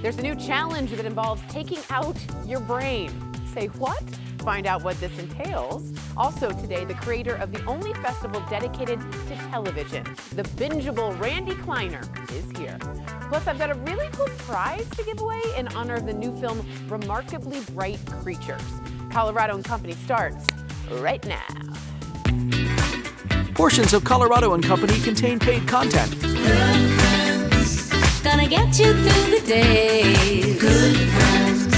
There's a new challenge that involves taking out your brain. Say what? Find out what this entails. Also today, the creator of the only festival dedicated to television, the bingeable Randy Kleiner, is here. Plus, I've got a really cool prize to give away in honor of the new film, Remarkably Bright Creatures. Colorado and Company starts right now. Portions of Colorado and Company contain paid content. Good friends, gonna get you through the day. Good friends.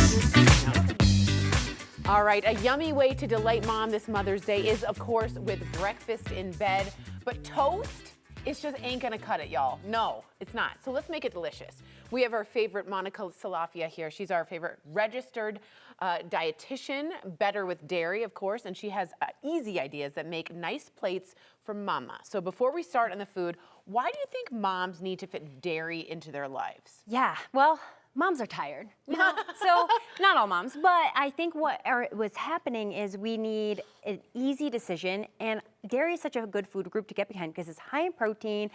All right, a yummy way to delight mom this Mother's Day is, of course, with breakfast in bed. But toast, it just ain't gonna cut it, y'all. No, it's not. So let's make it delicious. We have our favorite Monica Salafia here. She's our favorite registered dietitian, better with dairy, of course, and she has easy ideas that make nice plates for mama. So before we start on the food, why do you think moms need to fit dairy into their lives? Yeah, well, moms are tired. So not all moms, but I think what was happening is we need an easy decision, and dairy is such a good food group to get behind because it's high in protein.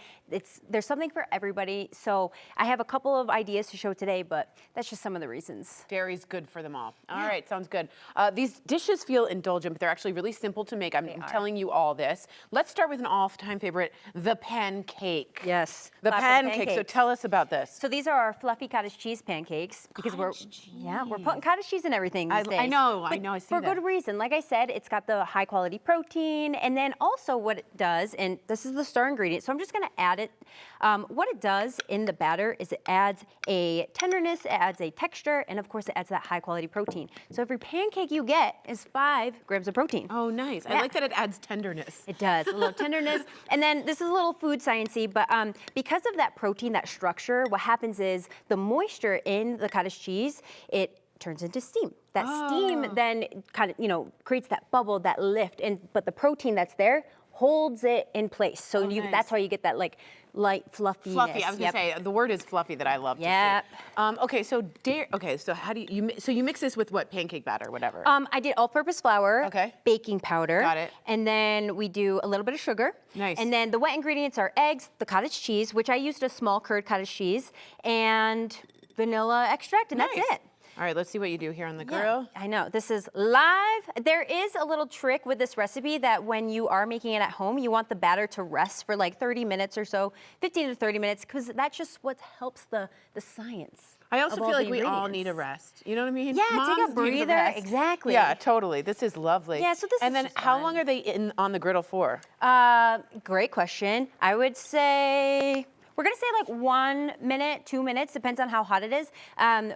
There's something for everybody. So I have a couple of ideas to show today, but that's just some of the reasons. Dairy's good for them all. All right, sounds good. These dishes feel indulgent, but they're actually really simple to make. I'm telling you all this. Let's start with an all-time favorite, the pancake. Yes. The pancake. So tell us about this. So these are our fluffy cottage cheese pancakes because we're putting cottage cheese in everything these days. I know, I see for that. good reason. Like I said, it's got the high quality protein, and then also what it does, and this is the star ingredient, so I'm just gonna add it. What it does in the batter is it adds a tenderness, it adds a texture, and of course it adds that high quality protein. So every pancake you get is 5 grams of protein. Oh, nice. I like that it adds tenderness. It does, a little tenderness. And then this is a little food sciencey, but because of that protein, that structure, what happens is the moisture in the cottage cheese, it turns into steam. That steam then kind of, creates that bubble, that lift, but the protein that's there holds it in place. So nice. That's how you get that like light fluffiness. Fluffy. I was gonna say the word is fluffy that I love to see. Okay, so so how do you mix this with what, pancake batter, whatever? I did all-purpose flour, baking powder. Got it. And then we do a little bit of sugar. Nice. And then the wet ingredients are eggs, the cottage cheese, which I used a small curd cottage cheese, and vanilla extract, and that's it. All right, let's see what you do here on the grill. I know, this is live. There is a little trick with this recipe that when you are making it at home, you want the batter to rest for like 30 minutes or so, 15 to 30 minutes, because that's just what helps the science. I also feel like we all need a rest. You know what I mean? Yeah, Moms take a breather. Exactly. Yeah, totally. This is lovely. Yeah, so this and is then just how fun. long are they on the griddle for? Great question. I would say, we're gonna say like 1 minute, 2 minutes, depends on how hot it is.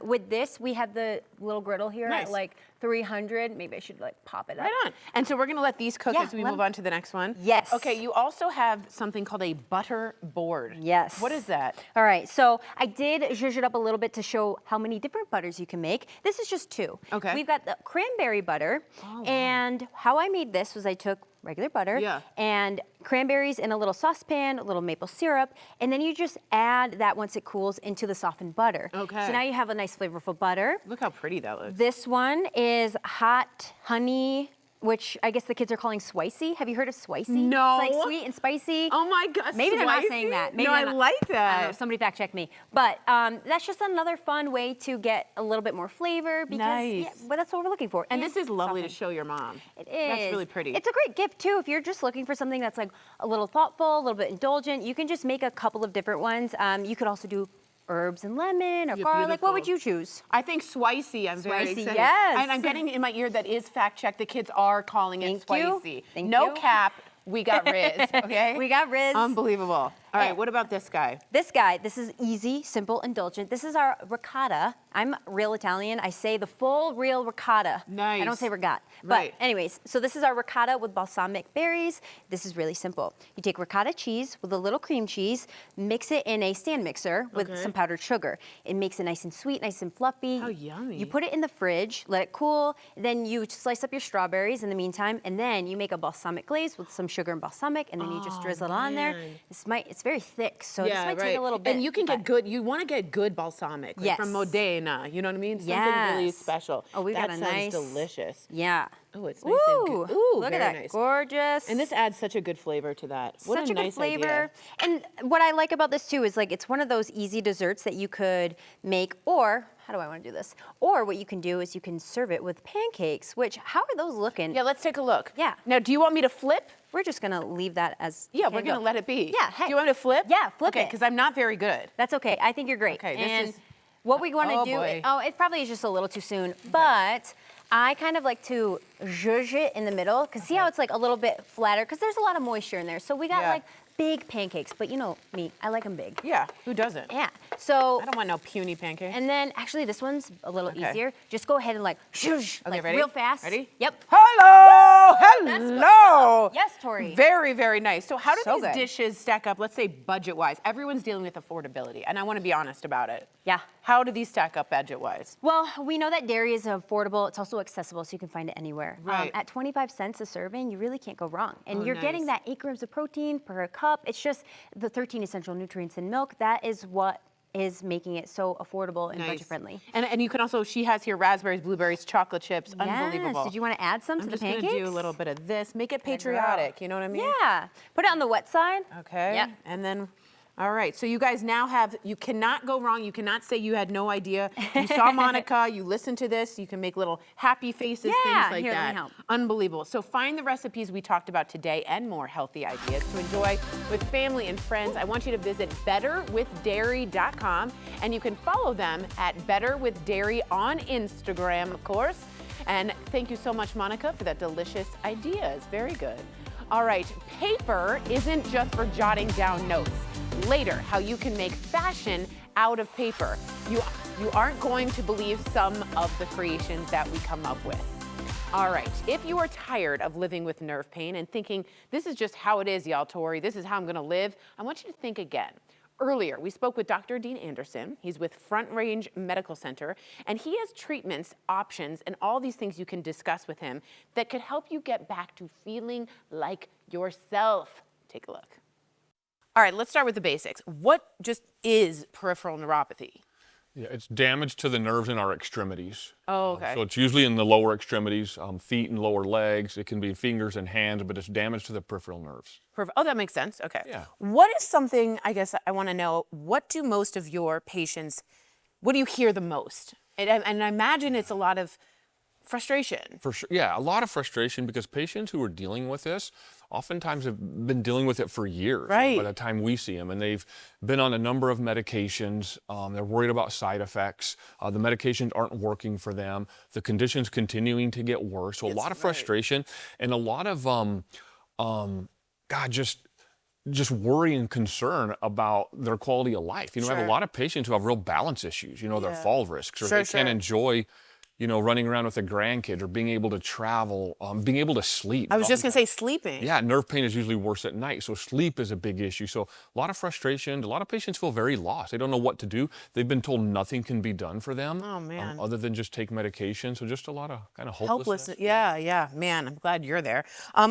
With this, we have the little griddle here at like 300. Maybe I should like pop it up. Right on. And so we're gonna let these cook as we move on to the next one? Yes. Okay, you also have something called a butter board. Yes. What is that? All right, so I did zhuzh it up a little bit to show how many different butters you can make. This is just 2. Okay. We've got the cranberry butter, and how I made this was I took regular butter and cranberries in a little saucepan, a little maple syrup, and then you just add that once it cools into the softened butter. Okay. So now you have a nice flavorful butter. Look how pretty that looks. This one is hot honey, which I guess the kids are calling spicy. Have you heard of spicy? No. It's like sweet and spicy. Oh my God, Maybe they're not spicy? saying that. Maybe No, I they're not. like I that. don't know, somebody fact check me. But that's just another fun way to get a little bit more flavor because but that's what we're looking for. And this is lovely to show your mom. It is. That's really pretty. It's a great gift too. If you're just looking for something that's like a little thoughtful, a little bit indulgent, you can just make a couple of different ones. You could also do herbs and lemon or garlic. What would you choose? I think spicy. I'm very excited. Yes. And I'm getting in my ear that is fact check. The kids are calling it spicy. Thank no you. cap. We got Riz. Okay. We got Riz. Unbelievable. All right. What about this guy? This guy, this is easy, simple, indulgent. This is our ricotta. I'm real Italian. I say the full real ricotta. Nice. I don't say regat. Right. But anyways, so this is our ricotta with balsamic berries. This is really simple. You take ricotta cheese with a little cream cheese, mix it in a stand mixer with some powdered sugar. It makes it nice and sweet, nice and fluffy. How yummy. You put it in the fridge, let it cool, then you slice up your strawberries in the meantime, and then you make a balsamic glaze with some sugar and balsamic, and then you just drizzle it on there. It's very thick, so this might take a little bit. And you can get good, you want to get good balsamic, like from Yes. Modena, you know what I mean? Something really Yes. special. Oh, we got a nice. That sounds delicious. Yeah. Oh, it's nice and good. Ooh, Look at very that, nice. gorgeous. And this adds such a good flavor to that. What Such a a good nice flavor. idea. And what I like about this too is like it's one of those easy desserts that you could make, or how do I want to do this? Or what you can do is you can serve it with pancakes, which how are those looking? Yeah, let's take a look. Yeah. Now, do you want me to flip? We're just gonna leave that as Yeah, can we're going to let it be. Yeah, hey. Do you want me to flip? Yeah, flip okay, it. because I'm not very good. That's okay. I think you're great. Okay, this and is- what we want to oh, do. boy. It probably is just a little too soon, but I kind of like to zhuzh it in the middle because see how it's like a little bit flatter because there's a lot of moisture in there. So we got Yeah. like big pancakes, but you know me, I like them big. Yeah, who doesn't? Yeah. So I don't want no puny pancake. and then actually this one's a little Okay. easier. Just go ahead and like zhuzh, Okay, like ready? real fast. Ready? Yep. Hello! That's what- Hello! Yes, Tori. Very, very nice. So how do So these good. dishes stack up, let's say budget-wise? Everyone's dealing with affordability, and I want to be honest about it. Yeah. How do these stack up budget-wise? Well, we know that dairy is affordable. It's also accessible, so you can find it anywhere. Right. At 25 cents a serving, you really can't go wrong. And Oh, you're getting nice. that 8 grams of protein per cup. It's just the 13 essential nutrients in milk. That is what is making it so affordable and Nice. budget friendly. And you can also, she has here raspberries, blueberries, chocolate chips, unbelievable. Yes. Did you want to add some I'm to just the gonna pancakes? do a little bit of this, make it There you go. patriotic, you know what I mean? Yeah. Put it on the wet side. Okay. Yep. And then, all right. So you guys now have, you cannot go wrong. You cannot say you had no idea. You saw Monica, you listened to this, you can make little happy faces, Yeah, things like here, let me that. help. Unbelievable. So find the recipes we talked about today and more healthy ideas to enjoy with family and friends. I want you to visit betterwithdairy.com and you can follow them at betterwithdairy on Instagram, of course. And thank you so much, Monica, for that delicious idea. It's very good. All right, paper isn't just for jotting down notes. Later, how you can make fashion out of paper. You aren't going to believe some of the creations that we come up with. All right, if you are tired of living with nerve pain and thinking, this is just how it is, y'all, Tori, this is how I'm gonna live, I want you to think again. Earlier, we spoke with Dr. Dean Anderson. He's with Front Range Medical Center, and he has treatments, options, and all these things you can discuss with him that could help you get back to feeling like yourself. Take a look. All right, let's start with the basics. What just is peripheral neuropathy? Yeah, it's damage to the nerves in our extremities. Oh, okay. So it's usually in the lower extremities, feet and lower legs. It can be fingers and hands, but it's damage to the peripheral nerves. Oh, that makes sense. Okay. Yeah. What is something, I guess I want to know, what do most of your patients, what do you hear the most? And I imagine it's a lot of frustration. For sure, yeah, a lot of frustration because patients who are dealing with this oftentimes have been dealing with it for years Right. by the time we see them, and they've been on a number of medications. They're worried about side effects. The medications aren't working for them. The condition's continuing to get worse. So a lot of frustration and a lot of just worry and concern about their quality of life. You know, I have a lot of patients who have real balance issues, you know, their fall risks, or they can't enjoy, you know, running around with the grandkids or being able to travel, being able to sleep. I was just going to say sleeping. Yeah, nerve pain is usually worse at night, so sleep is a big issue. So a lot of frustration. A lot of patients feel very lost. They don't know what to do. They've been told nothing can be done for them other than just take medication. So just a lot of kind of hopelessness. Yeah, man, I'm glad you're there.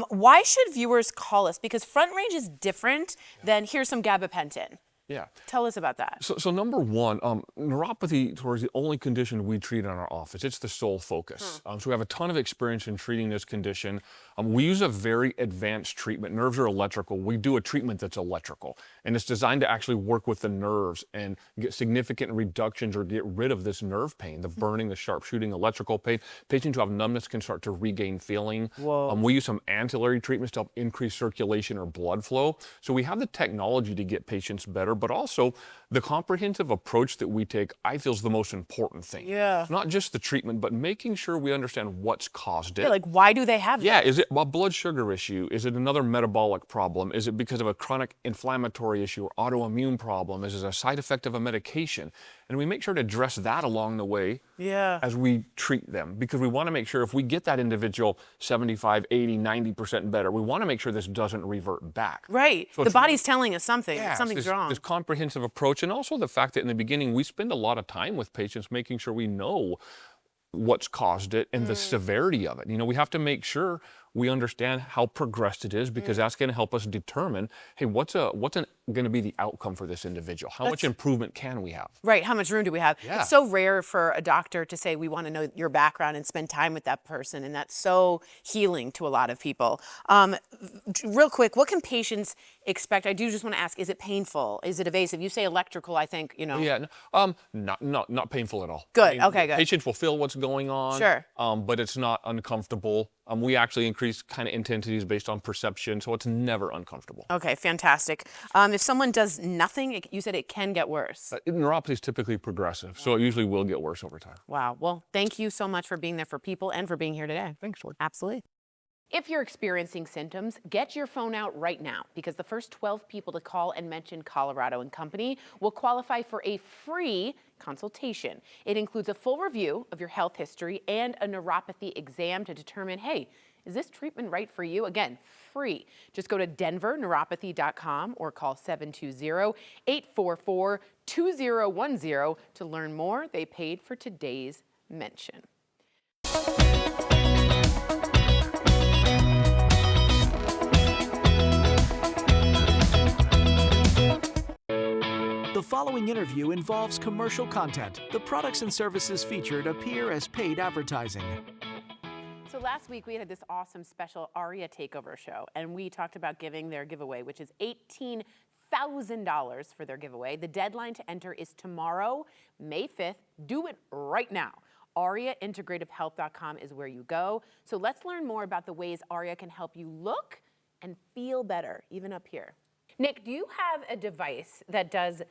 Why should viewers call us? Because Front Range is different than here's some gabapentin. Yeah. Tell us about that. So number one, neuropathy is the only condition we treat in our office. It's the sole focus. So we have a ton of experience in treating this condition. We use a very advanced treatment. Nerves are electrical. We do a treatment that's electrical, and it's designed to actually work with the nerves and get significant reductions or get rid of this nerve pain, the burning, the sharp shooting electrical pain. Patients who have numbness can start to regain feeling. We use some ancillary treatments to help increase circulation or blood flow. So we have the technology to get patients better, but also the comprehensive approach that we take, I feel, is the most important thing. Yeah. Not just the treatment, but making sure we understand what's caused it. Yeah, like why do they have that? Yeah, is it a blood sugar issue? Is it another metabolic problem? Is it because of a chronic inflammatory issue or autoimmune problem? Is it a side effect of a medication? And we make sure to address that along the way as we treat them, because we want to make sure if we get that individual 75, 80, 90% better, we want to make sure this doesn't revert back. Right. So the it's body's telling us something. Yeah, Something's this, wrong. This comprehensive approach, and also the fact that in the beginning we spend a lot of time with patients making sure we know what's caused it and the severity of it. You know, we have to make sure we understand how progressed it is because that's going to help us determine, hey, what's going to be the outcome for this individual? How much improvement can we have? Right, how much room do we have? Yeah. It's so rare for a doctor to say, we want to know your background and spend time with that person, and that's so healing to a lot of people. Real quick, what can patients expect? I do just want to ask, is it painful? Is it invasive? You say electrical, I think, you know. Yeah, not painful at all. Good, okay, good. Patients will feel what's going on, Sure. but it's not uncomfortable. We actually increase kind of intensities based on perception, so it's never uncomfortable. Okay, fantastic. If someone does nothing, you said it can get worse. Neuropathy is typically progressive, so it usually will get worse over time. Wow, well, thank you so much for being there for people and for being here today. Thanks, George. Absolutely. If you're experiencing symptoms, get your phone out right now because the first 12 people to call and mention Colorado and Company will qualify for a free consultation. It includes a full review of your health history and a neuropathy exam to determine, hey, is this treatment right for you? Again, free. Just go to denverneuropathy.com or call 720-844-2010 to learn more. They paid for today's mention. The following interview involves commercial content. The products and services featured appear as paid advertising. So last week we had this awesome special ARIA takeover show, and we talked about giving their giveaway, which is $18,000 for their giveaway. The deadline to enter is tomorrow, May 5th. Do it right now. ARIAintegrativeHealth.com is where you go. So let's learn more about the ways ARIA can help you look and feel better, even up here. Nick, do you have a device that does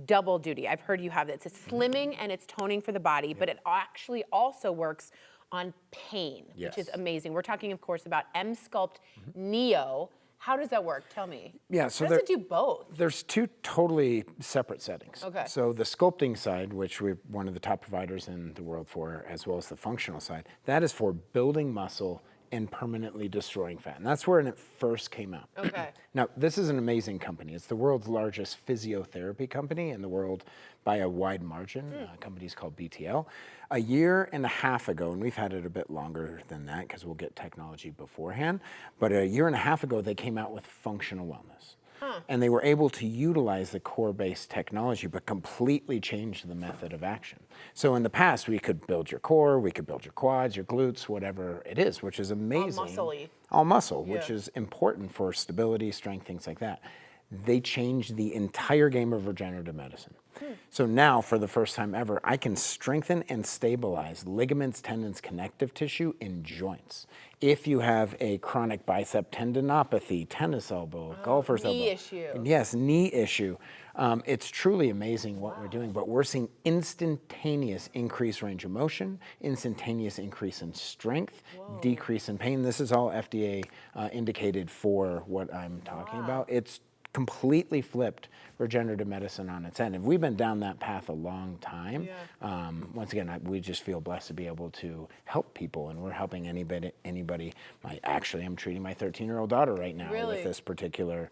double duty? I've heard you have it. It's slimming and it's toning for the body, but it actually also works on pain, which is amazing. We're talking, of course, about Emsculpt Neo. How does that work? Tell me. Yeah, so how does it do both? There's two totally separate settings. Okay. So the sculpting side, which we're one of the top providers in the world for, as well as the functional side, that is for building muscle and permanently destroying fat. And that's where it first came out. Okay. Now, this is an amazing company. It's the world's largest physiotherapy company in the world by a wide margin. Company's called BTL. A year and a half ago, and we've had it a bit longer than that because we'll get technology beforehand, but a year and a half ago, they came out with functional wellness. And they were able to utilize the core-based technology, but completely change the method of action. So in the past, we could build your core, we could build your quads, your glutes, whatever it is, which is amazing. All muscle-y. All muscle, which is important for stability, strength, things like that. They changed the entire game of regenerative medicine. So now, for the first time ever, I can strengthen and stabilize ligaments, tendons, connective tissue, and joints. If you have a chronic bicep tendinopathy, tennis elbow, golfer's elbow. Knee issue. Yes, knee issue. It's truly amazing what we're doing, but we're seeing instantaneous increased range of motion, instantaneous increase in strength, decrease in pain. This is all FDA indicated for what I'm talking about. It's completely flipped regenerative medicine on its end. And we've been down that path a long time. Once again, we just feel blessed to be able to help people, and we're helping anybody. Actually, I'm treating my 13-year-old daughter right now with this particular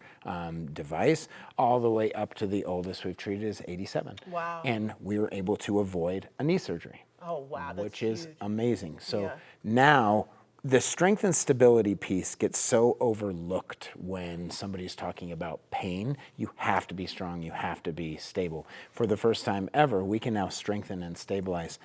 device, all the way up to the oldest we've treated is 87. Wow. And we were able to avoid a knee surgery. Oh, wow, that's which is huge. amazing. So now, the strength and stability piece gets so overlooked when somebody's talking about pain. You have to be strong, you have to be stable. For the first time ever, we can now strengthen and stabilize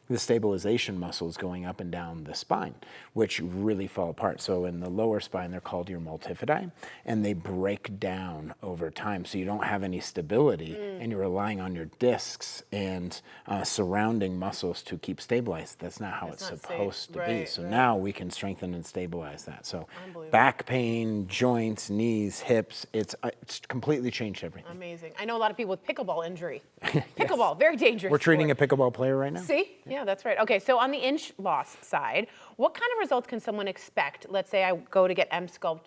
the stabilization muscles going up and down the spine, which really fall apart. So in the lower spine, they're called your multifidi, and they break down over time. So you don't have any stability, and you're relying on your discs and surrounding muscles to keep stabilized. That's not how it's supposed to be. So now we can strengthen and stabilize that. So back pain, joints, knees, hips, it's completely changed everything. Amazing. I know a lot of people with pickleball injury. Pickleball, very dangerous. We're treating a sport. pickleball player right now. See? Yeah, that's right. Okay, so on the inch loss side, what kind of results can someone expect? Let's say I go to get Emsculpt.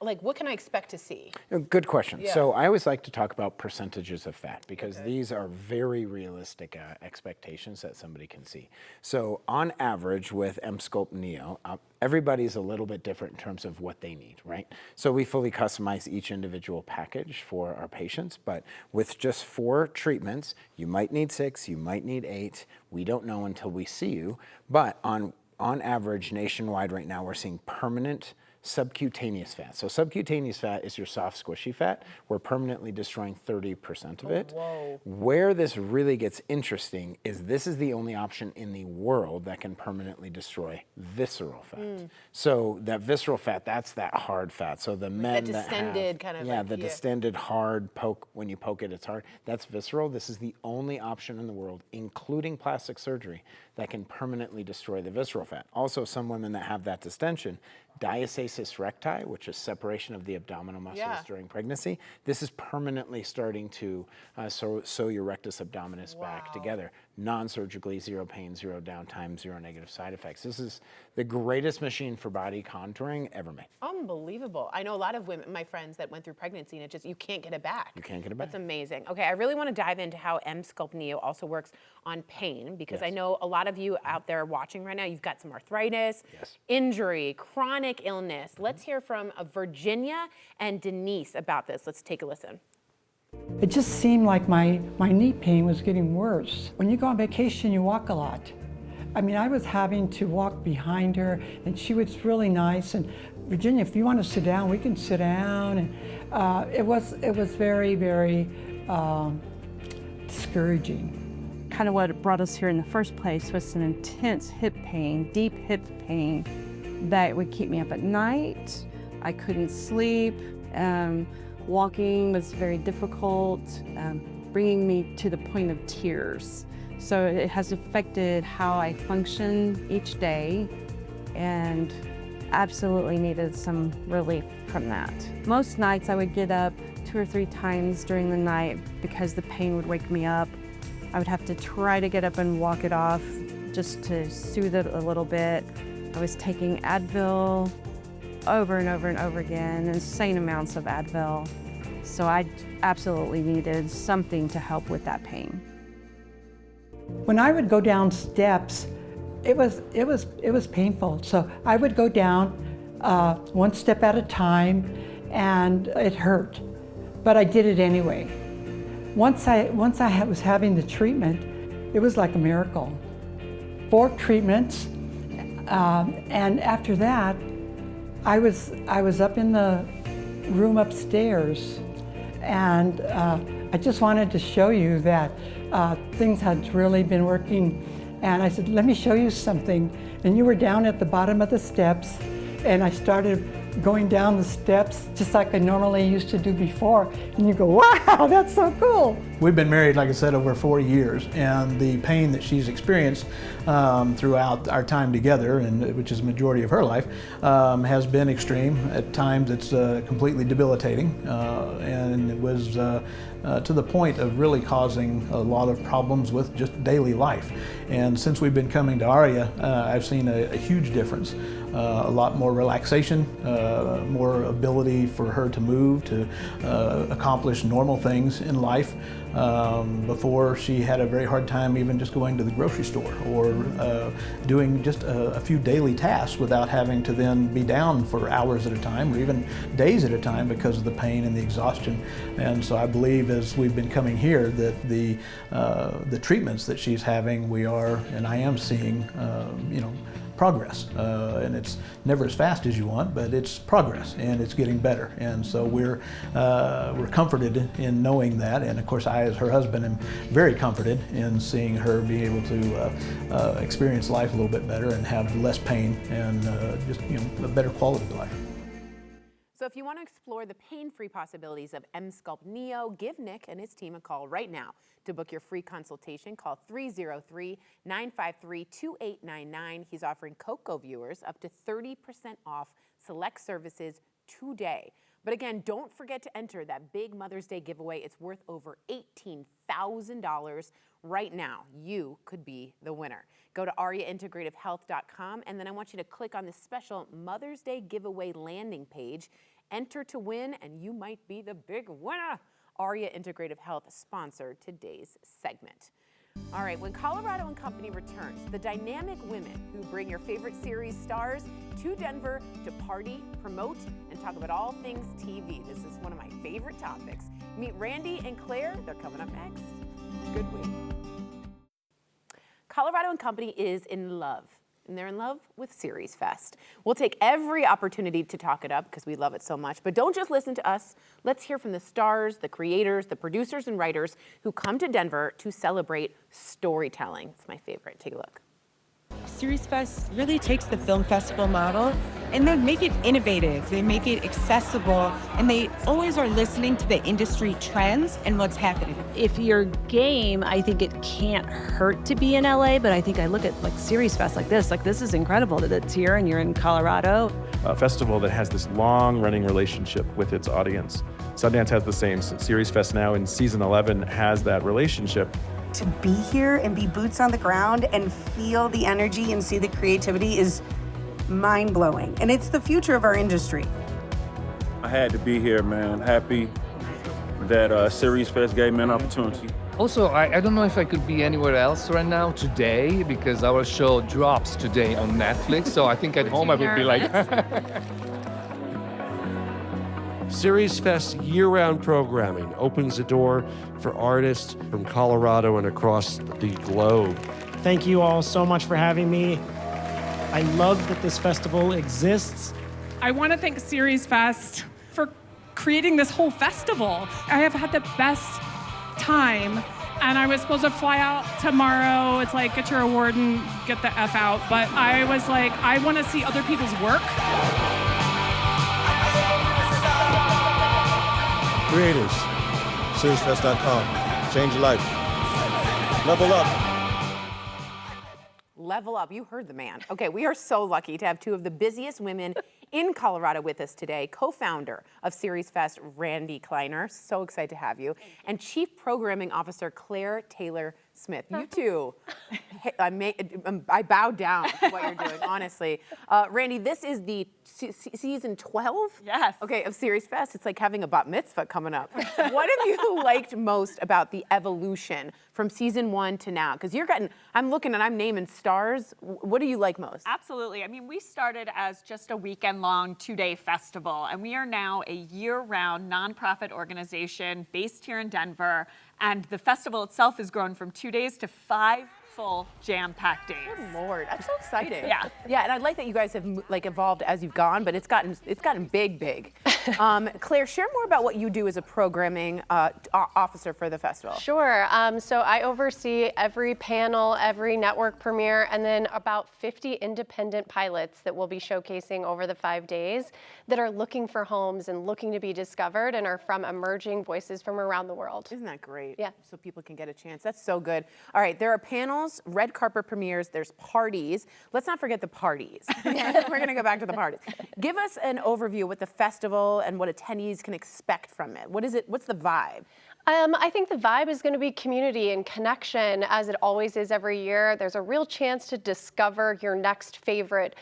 Like, what can I expect to see? Good question. So I always like to talk about percentages of fat because these are very realistic expectations that somebody can see. So on average with Emsculpt Neo, everybody's a little bit different in terms of what they need, right? So we fully customize each individual package for our patients, but with just 4 treatments, you might need 6, you might need 8. We don't know until we see you, but on on average, nationwide right now, we're seeing permanent subcutaneous fat. So subcutaneous fat is your soft, squishy fat. We're permanently destroying 30% of it. Whoa. Where this really gets interesting is this is the only option in the world that can permanently destroy visceral fat. So that visceral fat, that's that hard fat. So the men that distended have, kind of yeah, like, the distended hard poke, when you poke it, it's hard. That's visceral. This is the only option in the world, including plastic surgery, that can permanently destroy the visceral fat. Also, some women that have that distension, diastasis recti, which is separation of the abdominal muscles during pregnancy, this is permanently starting to sew your rectus abdominis back together. Non-surgically, zero pain, zero downtime, zero negative side effects. This is the greatest machine for body contouring ever made. Unbelievable. I know a lot of women, my friends, that went through pregnancy and it just, you can't get it back. You can't get it back. That's amazing. Okay, I really want to dive into how M-Sculpt Neo also works on pain, because I know a lot of you out there watching right now, you've got some arthritis, injury, chronic illness. Let's hear from Virginia and Denise about this. Let's take a listen. It just seemed like my knee pain was getting worse. When you go on vacation, you walk a lot. I mean, I was having to walk behind her, and she was really nice. And Virginia, if you want to sit down, we can sit down. And it was very, very discouraging. Kind of what brought us here in the first place was an intense hip pain, deep hip pain that would keep me up at night. I couldn't sleep. Walking was very difficult, bringing me to the point of tears. So it has affected how I function each day, and absolutely needed some relief from that. Most nights I would get up 2 or 3 times during the night because the pain would wake me up. I would have to try to get up and walk it off just to soothe it a little bit. I was taking Advil over and over and over again, insane amounts of Advil. So I absolutely needed something to help with that pain. When I would go down steps, it was painful. So I would go down 1 step at a time, and it hurt, but I did it anyway. Once I was having the treatment, it was like a miracle. 4 treatments, and after that, I was up in the room upstairs, and I just wanted to show you that things had really been working. And I said, let me show you something. And you were down at the bottom of the steps, and I started going down the steps just like I normally used to do before. And you go, wow, that's so cool. We've been married, like I said, over 4 years, and the pain that she's experienced throughout our time together, and which is the majority of her life, has been extreme. At times it's completely debilitating, and it was to the point of really causing a lot of problems with just daily life. And since we've been coming to Aria, I've seen a huge difference. A lot more relaxation, more ability for her to move, to accomplish normal things in life. Before, she had a very hard time even just going to the grocery store or doing just a few daily tasks without having to then be down for hours at a time or even days at a time because of the pain and the exhaustion. And so I believe as we've been coming here that the treatments that she's having, I am seeing, progress, and it's never as fast as you want, but it's progress and it's getting better. And so we're comforted in knowing that, and of course I, as her husband, am very comforted in seeing her be able to experience life a little bit better and have less pain and just a better quality of life. So if you want to explore the pain-free possibilities of M-Sculpt Neo, give Nick and his team a call right now. To book your free consultation, call 303-953-2899. He's offering CoCo viewers up to 30% off select services today. But again, don't forget to enter that big Mother's Day giveaway. It's worth over $18,000 right now. You could be the winner. Go to ariaintegrativehealth.com, and then I want you to click on the special Mother's Day giveaway landing page. Enter to win, and you might be the big winner. Aria Integrative Health sponsored today's segment. All right, when Colorado and Company returns, the dynamic women who bring your favorite series stars to Denver to party, promote, and talk about all things TV. This is one of my favorite topics. Meet Randy and Claire. They're coming up next. Good week. Colorado and Company is in love. and they're in love with SeriesFest. We'll take every opportunity to talk it up because we love it so much. But don't just listen to us. Let's hear from the stars, the creators, the producers, and writers who come to Denver to celebrate storytelling. It's my favorite. Take a look. SeriesFest really takes the film festival model and they make it innovative, they make it accessible, and they always are listening to the industry trends and what's happening. If you're game, I think it can't hurt to be in LA, but I think I look at like SeriesFest like this is incredible that it's here and you're in Colorado. A festival that has this long-running relationship with its audience. Sundance has the same. SeriesFest now in season 11 has that relationship. To be here and be boots on the ground and feel the energy and see the creativity is mind-blowing. And it's the future of our industry. I had to be here, man. Happy that SeriesFest gave me an opportunity. Also, I don't know if I could be anywhere else right now today because our show drops today on Netflix. So I think at home I would be like... SeriesFest year-round programming opens the door for artists from Colorado and across the globe. Thank you all so much for having me. I love that this festival exists. I want to thank SeriesFest for creating this whole festival. I have had the best time, and I was supposed to fly out tomorrow. It's like, get your award and get the F out. But I was like, I want to see other people's work. Creators, SeriesFest.com. Change your life. Level up. Level up. You heard the man. Okay, we are so lucky to have two of the busiest women in Colorado with us today. Co-founder of SeriesFest, Randy Kleiner. So excited to have you. And Chief Programming Officer, Claire Taylor Smith. You two, I bow down to what you're doing, honestly. Randy, this is the season 12? Yes. Okay, of SeriesFest. It's like having a bat mitzvah coming up. What have you liked most about the evolution from season 1 to now? Because I'm looking and I'm naming stars. What do you like most? Absolutely. I mean, we started as just a weekend-long, 2-day festival, and we are now a year-round nonprofit organization based here in Denver. And the festival itself has grown from 2 days to 5 full jam-packed days. Good Lord, I'm so excited. Yeah. Yeah, and I like that you guys have like evolved as you've gone, but it's gotten big. Claire, share more about what you do as a programming officer for the festival. Sure. So I oversee every panel, every network premiere, and then about 50 independent pilots that we'll be showcasing over the 5 days that are looking for homes and looking to be discovered and are from emerging voices from around the world. Isn't that great? Yeah. So people can get a chance. That's so good. All right, there are panels, red carpet premieres, there's parties. Let's not forget the parties. We're going to go back to the parties. Give us an overview of what the festival and what attendees can expect from it. What is it? What's the vibe? I think the vibe is going to be community and connection, as it always is every year. There's a real chance to discover your next favorite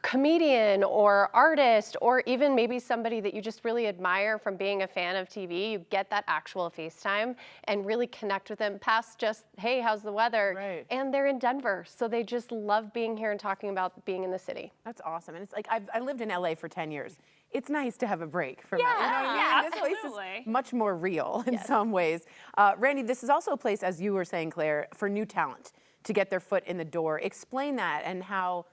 comedian or artist, or even maybe somebody that you just really admire from being a fan of TV. You get that actual FaceTime and really connect with them past just, hey, how's the weather? Right. And they're in Denver, so they just love being here and talking about being in the city. That's awesome. And it's like, I lived in LA for 10 years. It's nice to have a break from that. You know what I mean? Yeah, This absolutely. place is much more real in some ways. Randy, this is also a place, as you were saying, Claire, for new talent to get their foot in the door. Explain that and how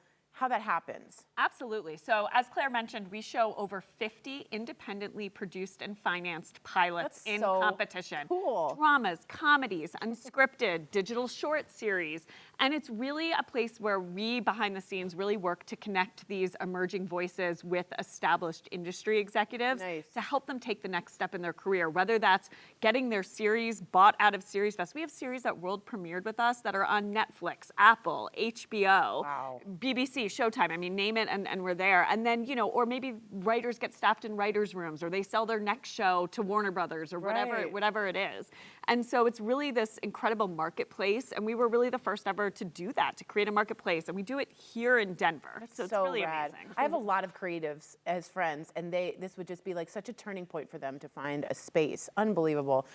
that happens. Absolutely. So as Claire mentioned, we show over 50 independently produced and financed pilots in competition. Cool. Dramas, comedies, unscripted, digital short series. And it's really a place where we, behind the scenes, really work to connect these emerging voices with established industry executives to help them take the next step in their career, whether that's getting their series bought out of SeriesFest. We have series that world premiered with us that are on Netflix, Apple, HBO, BBC, Showtime. I mean, name it and we're there. And then, you know, or maybe writers get staffed in writers' rooms, or they sell their next show to Warner Brothers, or whatever it is. And so it's really this incredible marketplace, and we were really the first ever to do that, to create a marketplace, and we do it here in Denver. So it's really rad. amazing. I have a lot of creatives as friends, and this would just be like such a turning point for them to find a space. Unbelievable.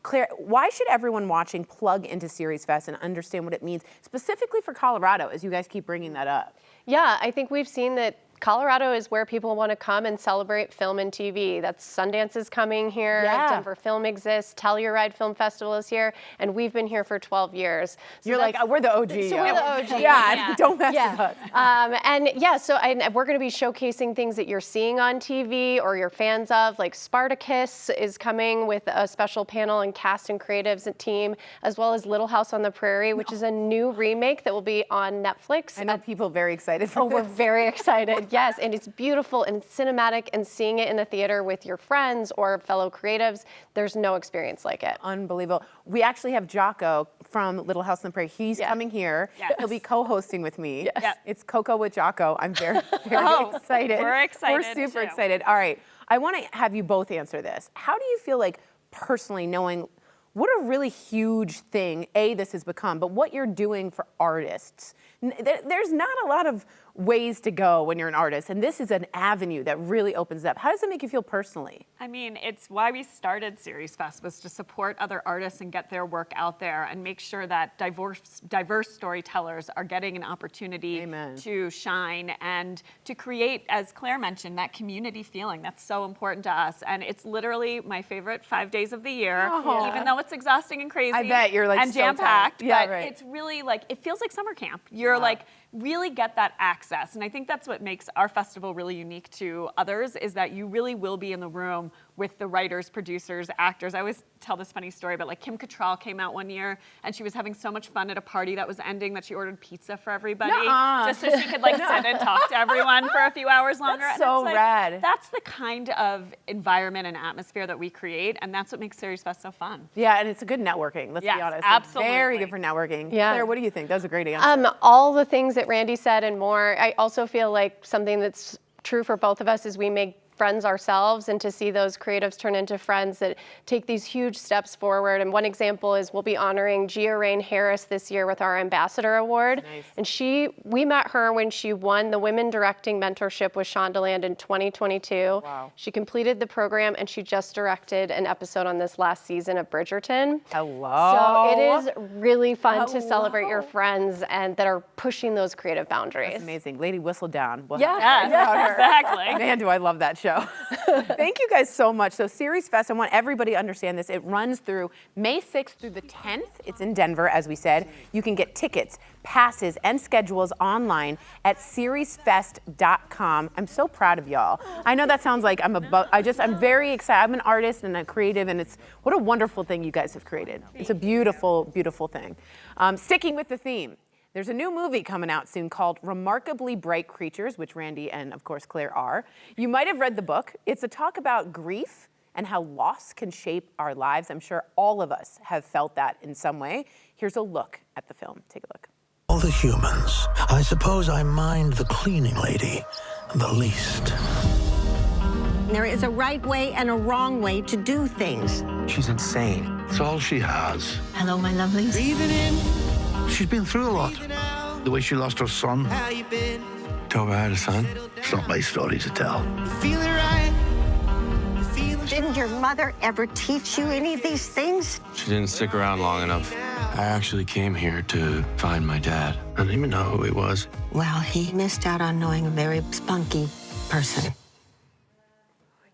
Claire, why should everyone watching plug into SeriesFest and understand what it means, specifically for Colorado, as you guys keep bringing that up? Yeah, I think we've seen that Colorado is where people want to come and celebrate film and TV. That's Sundance is coming here. Yeah. Denver Film exists. Telluride Film Festival is here, and we've been here for 12 years. So You're like, we're the OG. So we're the OG. Yeah, don't mess with us. And yeah, so we're going to be showcasing things that you're seeing on TV or you're fans of, like Spartacus is coming with a special panel and cast and creatives and team, as well as Little House on the Prairie, which is a new remake that will be on Netflix. I know people very excited for we're very excited. Yes, and it's beautiful and cinematic, and seeing it in the theater with your friends or fellow creatives, there's no experience like it. Unbelievable. We actually have Jocko from Little House on the Prairie. He's coming here. Yes. He'll be co-hosting with me. Yes. Yep. It's Coco with Jocko. I'm very, very excited. We're excited, We're super too. excited. All right. I want to have you both answer this. How do you feel like personally knowing what a really huge thing, this has become, but what you're doing for artists? There's not a lot of ways to go when you're an artist, and this is an avenue that really opens up. How does it make you feel personally? I mean, it's why we started SeriesFest, was to support other artists and get their work out there and make sure that diverse storytellers are getting an opportunity to shine and to create, as Claire mentioned, that community feeling. That's so important to us. And it's literally my favorite 5 days of the year, even though it's exhausting and crazy. I bet you're like and so jam-packed, tired. Yeah, but right. it's really like, it feels like summer camp. You're like, really get that access. And I think that's what makes our festival really unique to others, is that you really will be in the room with the writers, producers, actors. I always tell this funny story, but like Kim Cattrall came out one year and she was having so much fun at a party that was ending that she ordered pizza for everybody, just so she could like sit and talk to everyone for a few hours longer. That's And so it's like, rad. That's the kind of environment and atmosphere that we create, and that's what makes SeriesFest so fun. Yeah, and it's a good networking, let's be honest. It's Absolutely. very good for networking. Yeah. Claire, what do you think? That was a great answer. All the things that Randy said and more. I also feel like something that's true for both of us is we make friends ourselves, and to see those creatives turn into friends that take these huge steps forward. And one example is we'll be honoring Gia Rain Harris this year with our Ambassador Award. Nice. And we met her when she won the Women Directing Mentorship with Shondaland in 2022. Wow. She completed the program, and she just directed an episode on this last season of Bridgerton. Hello. So it is really fun to celebrate your friends and that are pushing those creative boundaries. That's amazing. Lady Whistledown. We'll Yeah. have to talk about her. Exactly. Man, do I love that show. Thank you guys so much. So SeriesFest, I want everybody to understand this. It runs through May 6th through the 10th. It's in Denver, as we said. You can get tickets, passes, and schedules online at seriesfest.com. I'm so proud of y'all. I know that sounds like I'm very excited. I'm an artist and a creative, and what a wonderful thing you guys have created. It's a beautiful, beautiful thing. Sticking with the theme. There's a new movie coming out soon called Remarkably Bright Creatures, which Randy and, of course, Claire are. You might have read the book. It's a talk about grief and how loss can shape our lives. I'm sure all of us have felt that in some way. Here's a look at the film. Take a look. All the humans, I suppose I mind the cleaning lady the least. There is a right way and a wrong way to do things. She's insane. It's all she has. Hello, my lovelies. Breathing in. She's been through a lot. The way she lost her son. Told her I had a son. It's not my story to tell. Didn't your mother ever teach you any of these things? She didn't stick around long enough. I actually came here to find my dad. I didn't even know who he was. Well, he missed out on knowing a very spunky person.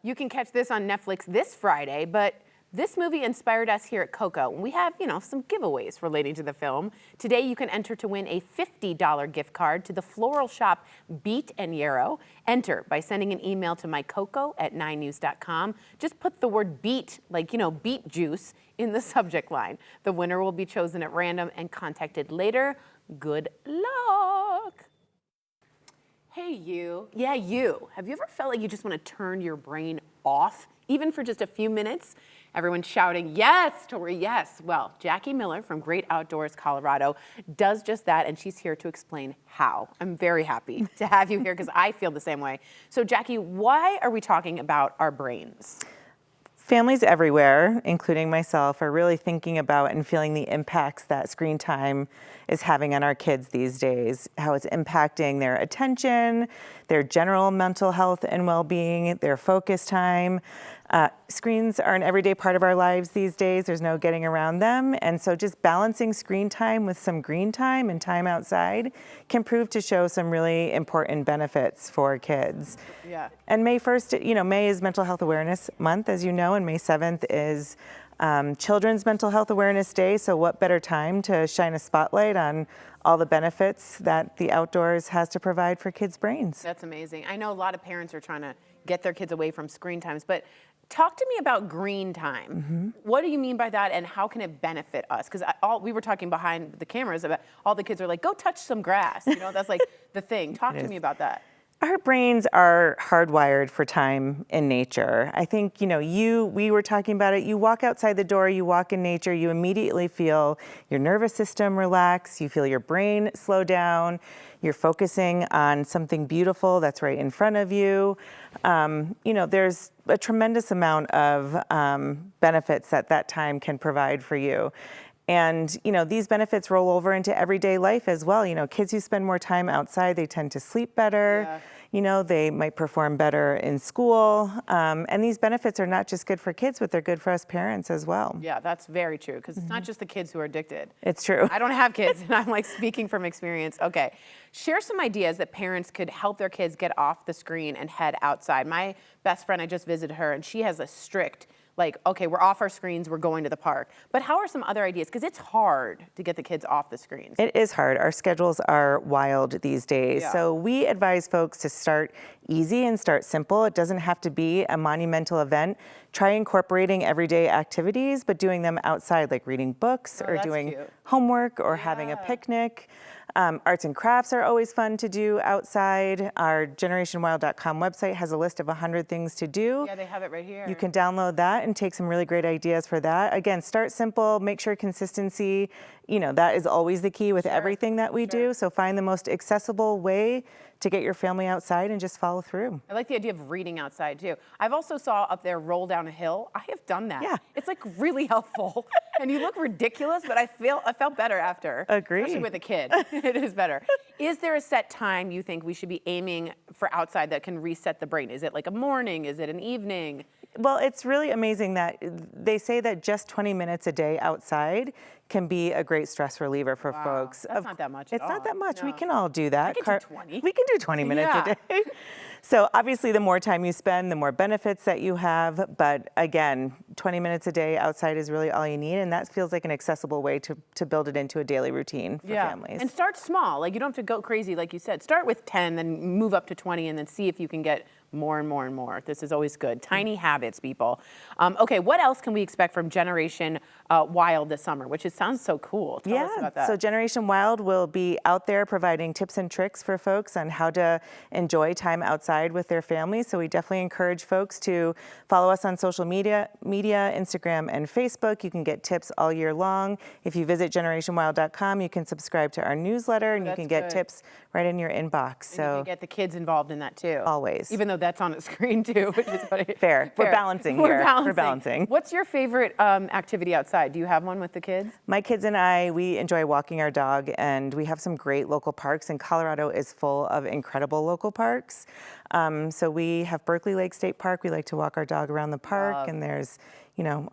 You can catch this on Netflix this Friday, but this movie inspired us here at KUSA. We have, some giveaways relating to the film. Today, you can enter to win a $50 gift card to the floral shop Beet and Yarrow. Enter by sending an email to mycoco@9news.com. Just put the word beet, beet juice, in the subject line. The winner will be chosen at random and contacted later. Good luck. Hey, you. Yeah, you. Have you ever felt like you just want to turn your brain off, even for just a few minutes? Everyone's shouting, yes, Tori, yes. Well, Jackie Miller from Great Outdoors, Colorado, does just that, and she's here to explain how. I'm very happy to have you here because I feel the same way. So, Jackie, why are we talking about our brains? Families everywhere, including myself, are really thinking about and feeling the impacts that screen time is having on our kids these days, how it's impacting their attention, their general mental health and well-being, their focus time. Screens are an everyday part of our lives these days. There's no getting around them. And so just balancing screen time with some green time and time outside can prove to show some really important benefits for kids. Yeah. And May 1st, May is Mental Health Awareness Month, as you know, and May 7th is Children's Mental Health Awareness Day. So what better time to shine a spotlight on all the benefits that the outdoors has to provide for kids' brains. That's amazing. I know a lot of parents are trying to get their kids away from screen times, but talk to me about green time. What do you mean by that, and how can it benefit us? Because we were talking behind the cameras about all the kids are like, go touch some grass. That's like the thing. Talk to me about that. Our brains are hardwired for time in nature. I think, we were talking about it. You walk outside the door, you walk in nature, you immediately feel your nervous system relax, you feel your brain slow down, you're focusing on something beautiful that's right in front of you. There's a tremendous amount of benefits that time can provide for you. And, these benefits roll over into everyday life as well. Kids who spend more time outside, they tend to sleep better. Yeah. They might perform better in school. And these benefits are not just good for kids, but they're good for us parents as well. Yeah, that's very true, because it's not just the kids who are addicted. It's true. I don't have kids, and I'm like speaking from experience. Okay, share some ideas that parents could help their kids get off the screen and head outside. My best friend, I just visited her, and she has a strict, okay, we're off our screens, we're going to the park. But how are some other ideas? Because it's hard to get the kids off the screens. It is hard. Our schedules are wild these days. Yeah. So we advise folks to start easy and start simple. It doesn't have to be a monumental event. Try incorporating everyday activities, but doing them outside, like reading books or doing cute. homework or having a picnic. Arts and crafts are always fun to do outside. Our GenerationWild.com website has a list of 100 things to do. Yeah, they have it right here. You can download that and take some really great ideas for that. Again, start simple, make sure consistency, that is always the key with everything that we do. So find the most accessible way to get your family outside and just follow through. I like the idea of reading outside too. I've also saw up there roll down a hill. I have done that. Yeah. It's really helpful. And you look ridiculous, but I felt better after. Agree. Especially with a kid. It is better. Is there a set time you think we should be aiming for outside that can reset the brain? Is it like a morning? Is it an evening? Well, it's really amazing that they say that just 20 minutes a day outside can be a great stress reliever for folks. That's not that much at It's not all. that much. No. We can all do that. I can do 20. We can do 20 minutes a day. So obviously the more time you spend, the more benefits that you have. But again, 20 minutes a day outside is really all you need. And that feels like an accessible way to build it into a daily routine for families. And start small. You don't have to go crazy, like you said. Start with 10, then move up to 20, and then see if you can get more and more and more. This is always good. Tiny habits, people. Okay, what else can we expect from Generation Wild this summer, which sounds so cool. Tell us about that. So Generation Wild will be out there providing tips and tricks for folks on how to enjoy time outside with their families. So we definitely encourage folks to follow us on social media, Instagram and Facebook. You can get tips all year long. If you visit generationwild.com, you can subscribe to our newsletter and you can get tips right in your inbox. And you can get the kids involved in that too. Always. Even though that's on a screen too, which is funny. Fair. We're balancing here. We're balancing. What's your favorite activity outside? Do you have one with the kids? My kids and I, we enjoy walking our dog, and we have some great local parks, and Colorado is full of incredible local parks. So we have Berkeley Lake State Park. We like to walk our dog around the park, and there's,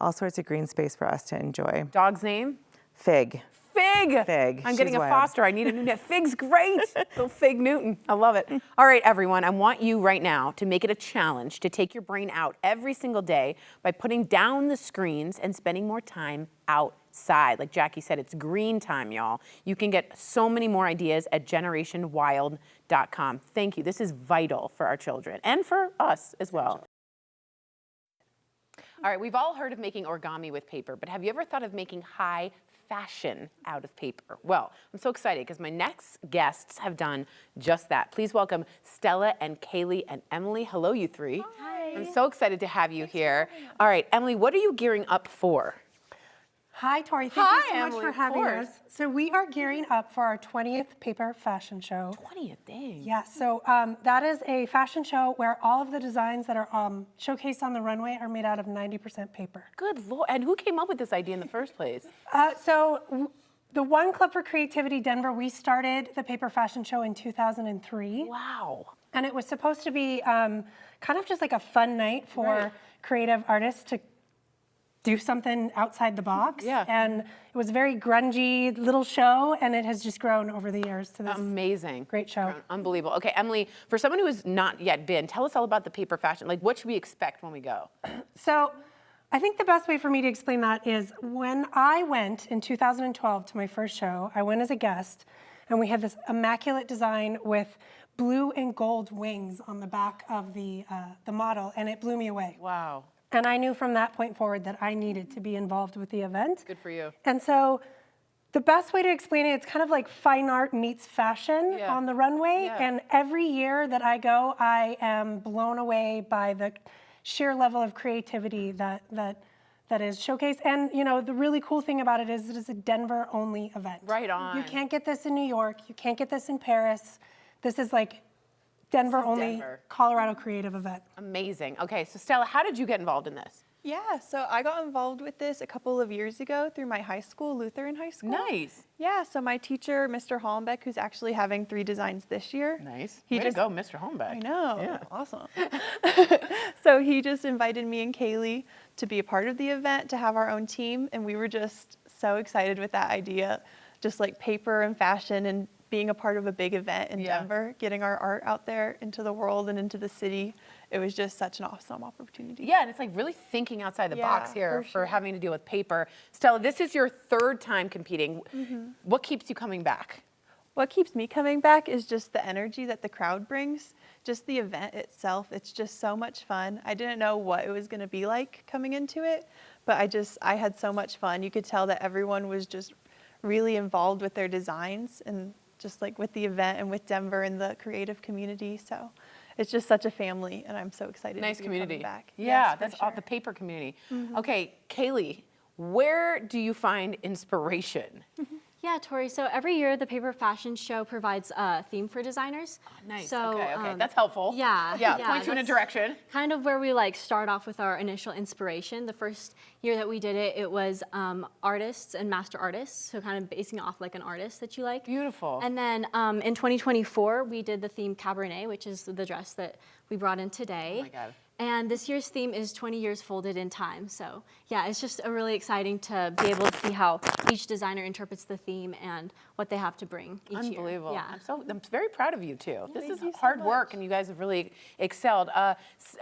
all sorts of green space for us to enjoy. Dog's name? Fig. Fig. Fig. I'm getting She's a wild. foster. I need a new name. Fig's great. Little Fig Newton. I love it. All right, everyone. I want you right now to make it a challenge to take your brain out every single day by putting down the screens and spending more time outside. Like Jackie said, it's green time, y'all. You can get so many more ideas at generationwild.com. Thank you. This is vital for our children and for us as well. All right, we've all heard of making origami with paper, but have you ever thought of making high fashion out of paper? Well, I'm so excited because my next guests have done just that. Please welcome Stella and Kaylee and Emily. Hello, you three. Hi. I'm so excited to have you here. All right, Emily, what are you gearing up for? Hi, Tori. Thank you so much for having us. So we are gearing up for our 20th paper fashion show. 20th, dang. Yeah, so that is a fashion show where all of the designs that are showcased on the runway are made out of 90% paper. Good Lord. And who came up with this idea in the first place? The One Club for Creativity Denver, we started the paper fashion show in 2003. Wow. And it was supposed to be kind of just like a fun night for creative artists to do something outside the box. Yeah. And it was a very grungy little show, and it has just grown over the years to this amazing, great show. Unbelievable. Okay, Emily, for someone who has not yet been, tell us all about the paper fashion. Like, what should we expect when we go? So I think the best way for me to explain that is when I went in 2012 to my first show, I went as a guest, and we had this immaculate design with blue and gold wings on the back of the model, and it blew me away. Wow. And I knew from that point forward that I needed to be involved with the event. Good for you. And so the best way to explain it, it's kind of like fine art meets fashion on the runway. Yeah. And every year that I go, I am blown away by the sheer level of creativity that is showcased. And you know, the really cool thing about it is a Denver-only event. Right on. You can't get this in New York. You can't get this in Paris. This is like Denver-only, Colorado creative event. Amazing. Okay, so Stella, how did you get involved in this? Yeah, so I got involved with this a couple of years ago through my high school, Lutheran High School. Nice. Yeah, so my teacher, Mr. Hollenbeck, who's actually having 3 designs this year. Nice. Way to go, Mr. Hollenbeck. I know. Yeah. Awesome. So he just invited me and Kaylee to be a part of the event, to have our own team, and we were just so excited with that idea, just like paper and fashion and being a part of a big event in Denver, getting our art out there into the world and into the city. It was just such an awesome opportunity. Yeah, and it's like really thinking outside the box here for having to deal with paper. Stella, this is your 3rd time competing. What keeps you coming back? What keeps me coming back is just the energy that the crowd brings, just the event itself. It's just so much fun. I didn't know what it was going to be like coming into it, but I had so much fun. You could tell that everyone was just really involved with their designs and just like with the event and with Denver and the creative community. So it's just such a family, and I'm so excited Nice to be community. coming back. Yeah, Yes, that's for sure. the paper community. Okay, Kaylee, where do you find inspiration? Yeah, Tori, so every year the Paper Fashion Show provides a theme for designers. Nice, So, okay, that's helpful. Yeah. Yeah, point you in a that's direction. Kind of where we like start off with our initial inspiration. The first year that we did it, it was artists and master artists, so kind of basing it off like an artist that you like. Beautiful. And then in 2024, we did the theme Cabernet, which is the dress that we brought in today. Oh my God. And this year's theme is 20 years folded in time. So yeah, it's just really exciting to be able to see how each designer interprets the theme and what they have to bring each year. Unbelievable. Yeah. I'm very proud of you too. This thank is you so hard much. work, and you guys have really excelled.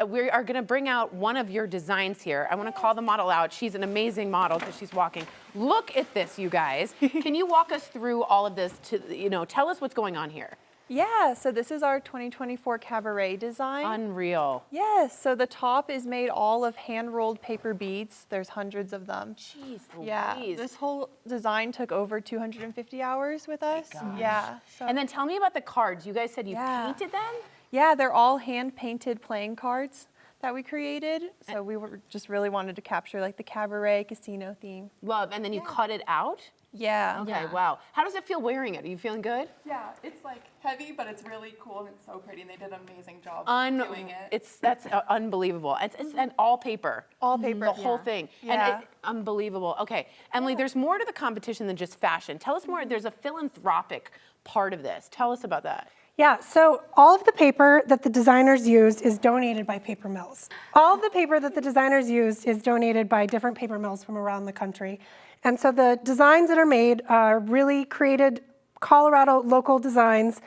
We are going to bring out one of your designs here. I want to call the model out. She's an amazing model because she's walking. Look at this, you guys. Can you walk us through all of this to, tell us what's going on here? Yeah, so this is our 2024 Cabaret design. Unreal. Yes, so the top is made all of hand-rolled paper beads. There's hundreds of them. Jeez Yeah, Louise. this whole design took over 250 hours with us. Yeah. So, And then tell me about the cards. You guys said you painted them? yeah, they're all hand-painted playing cards that we created. So we were just really wanted to capture like the cabaret casino theme. Love, and then you cut it out? Yeah. Okay, wow. How does it feel wearing it? Are you feeling good? Yeah, it's like heavy, but it's really cool and it's so pretty, and they did an amazing job doing it. That's unbelievable. It's and all paper. All paper. The whole thing. Yeah. And unbelievable. Okay, Emily, there's more to the competition than just fashion. Tell us more. There's a philanthropic part of this. Tell us about that. Yeah, so all of the paper that the designers used is donated by paper mills. All of the paper that the designers used is donated by different paper mills from around the country. And so the designs that are made are really created Colorado local designs.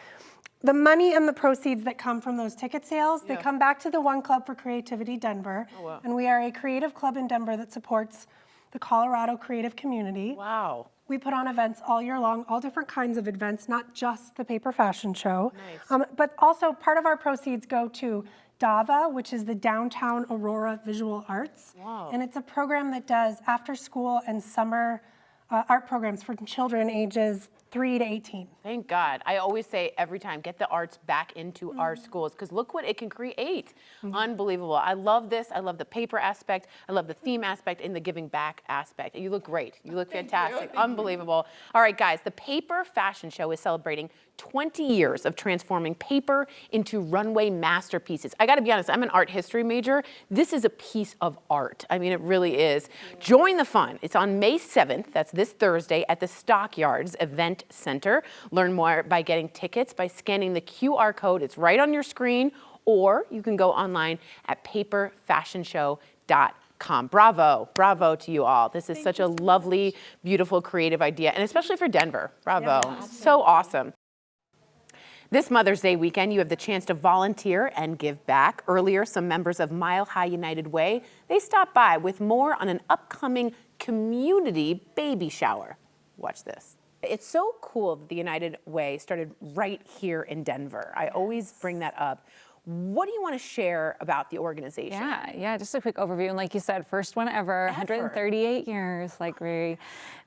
The money and the proceeds that come from those ticket sales, they come back to the One Club for Creativity Denver. Oh, wow. And we are a creative club in Denver that supports the Colorado creative community. Wow. We put on events all year long, all different kinds of events, not just the paper fashion show. Nice. But also part of our proceeds go to DAVA, which is the Downtown Aurora Visual Arts. Wow. And it's a program that does after school and summer art programs for children ages 3 to 18. Thank God. I always say every time, get the arts back into our schools, because look what it can create. Unbelievable. I love this. I love the paper aspect. I love the theme aspect and the giving back aspect. You look great. You look fantastic. Unbelievable. All right, guys, the Paper Fashion Show is celebrating 20 years of transforming paper into runway masterpieces. I gotta be honest, I'm an art history major. This is a piece of art. I mean, it really is. Join the fun. It's on May 7th, that's this Thursday, at the Stockyards event Event Center. Learn more by getting tickets by scanning the QR code. It's right on your screen, or you can go online at paperfashionshow.com. Bravo, bravo to you all. This is such a lovely, beautiful, creative idea, and especially for Denver. Bravo, so awesome. This Mother's Day weekend, you have the chance to volunteer and give back. Earlier, some members of Mile High United Way, they stopped by with more on an upcoming community baby shower. Watch this. It's so cool that the United Way started right here in Denver. I always bring that up. What do you want to share about the organization? Yeah, just a quick overview. And like you said, first one ever. 138 years, like very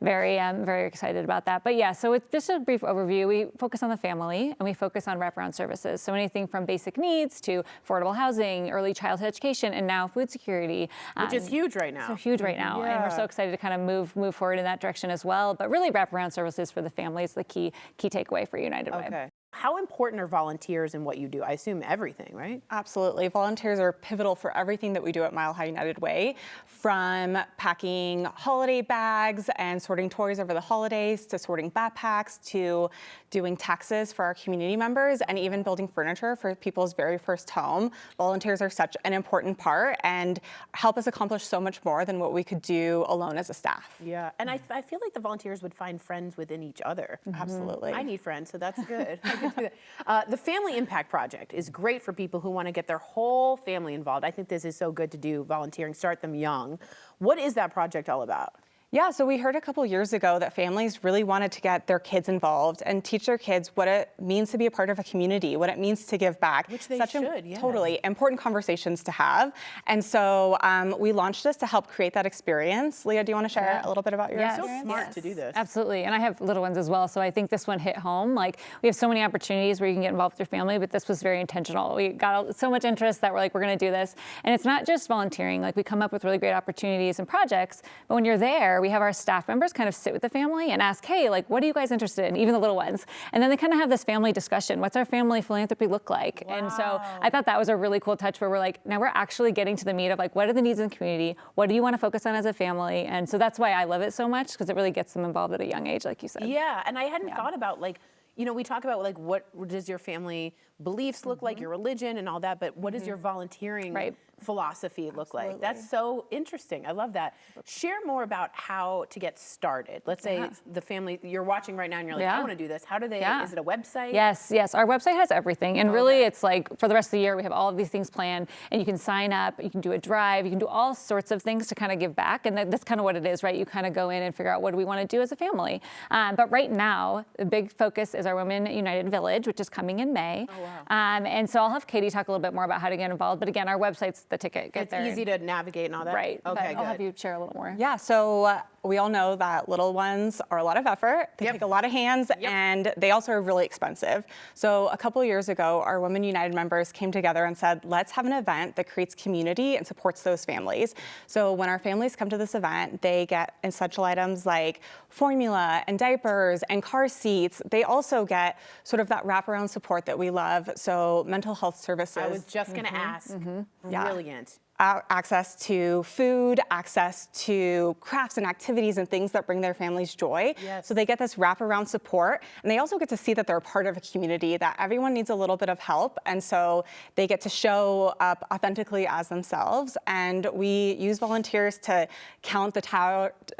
excited about that. But yeah, so it's just a brief overview. We focus on the family and we focus on wraparound services. So anything from basic needs to affordable housing, early childhood education, and now food security. Which is huge right now. So huge right now. And we're so excited to kind of move forward in that direction as well. But really wraparound services for the family is the key takeaway for United Way. How important are volunteers in what you do? I assume everything, right? Absolutely. Volunteers are pivotal for everything that we do at Mile High United Way, from packing holiday bags and sorting toys over the holidays, to sorting backpacks, to doing taxes for our community members, and even building furniture for people's very first home. Volunteers are such an important part and help us accomplish so much more than what we could do alone as a staff. Yeah, and I feel like the volunteers would find friends within each other. Absolutely. I need friends, so that's good. The Family Impact Project is great for people who want to get their whole family involved. I think this is so good to do, volunteering, start them young. What is that project all about? Yeah, so we heard a couple years ago that families really wanted to get their kids involved and teach their kids what it means to be a part of a community, what it means to give back. Which they should, yeah. Totally, important conversations to have. And so we launched this to help create that experience. Leah, do you want to share a little bit about your experience? So smart to do this. Absolutely, and I have little ones as well, so I think this one hit home. Like, we have so many opportunities where you can get involved with your family, but this was very intentional. We got so much interest that we're like, we're gonna do this. And it's not just volunteering, like we come up with really great opportunities and projects, but when you're there, we have our staff members kind of sit with the family and ask, hey, like, what are you guys interested in, even the little ones? And then they kind of have this family discussion. What's our family philanthropy look like? Wow. And so I thought that was a really cool touch where we're like, now we're actually getting to the meat of like, what are the needs in the community? What do you want to focus on as a family? And so that's why I love it so much, because it really gets them involved at a young age, like you said. Yeah, and I hadn't thought about, like, you know, we talk about like, what does your family beliefs look like, your religion and all that, but what does your volunteering philosophy look like? That's so interesting. I love that. Share more about how to get started. Let's say the family, you're watching right now and you're like, I want to do this. How do they, is it a website? Yes, our website has everything. And really it's like, for the rest of the year, we have all of these things planned and you can sign up, you can do a drive, you can do all sorts of things to kind of give back. And that's kind of what it is, right? You kind of go in and figure out what do we want to do as a family. But right now, the big focus is our Women United Village, which is coming in May. Oh, wow. And so I'll have Katie talk a little bit more about how to get involved. But again, our website's the ticket. Get there. It's easy to navigate and all that? Right. Okay, I'll have you share a little more. Yeah, so we all know that little ones are a lot of effort. They take a lot of hands and they also are really expensive. So a couple of years ago, our Women United members came together and said, let's have an event that creates community and supports those families. So when our families come to this event, they get essential items like formula and diapers and car seats. They also get sort of that wraparound support that we love. So mental health services. I was just gonna ask. Brilliant. Access to food, access to crafts and activities and things that bring their families joy. Yes. So they get this wraparound support, and they also get to see that they're part of a community, that everyone needs a little bit of help, and so they get to show up authentically as themselves. And we use volunteers to count the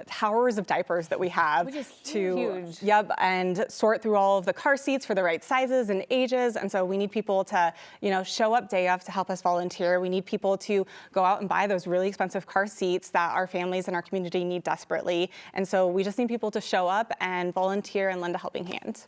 towers of diapers that we have. Which is huge. And sort through all of the car seats for the right sizes and ages. And so we need people to, show up day of to help us volunteer. We need people to go out and buy those really expensive car seats that our families and our community need desperately. And so we just need people to show up and volunteer and lend a helping hand.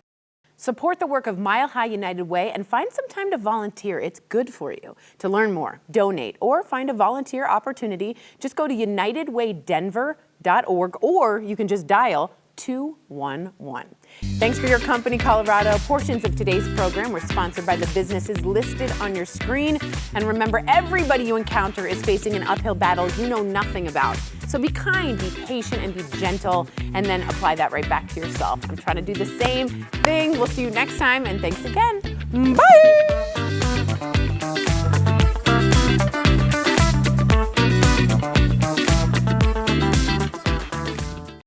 Support the work of Mile High United Way and find some time to volunteer. It's good for you. To learn more, donate, or find a volunteer opportunity, just go to unitedwaydenver.org, or you can just dial 211. Thanks for your company, Colorado. Portions of today's program were sponsored by the businesses listed on your screen. And remember, everybody you encounter is facing an uphill battle you know nothing about. So be kind, be patient, and be gentle, and then apply that right back to yourself. I'm trying to do the same thing. We'll see you next time, and thanks again. Bye!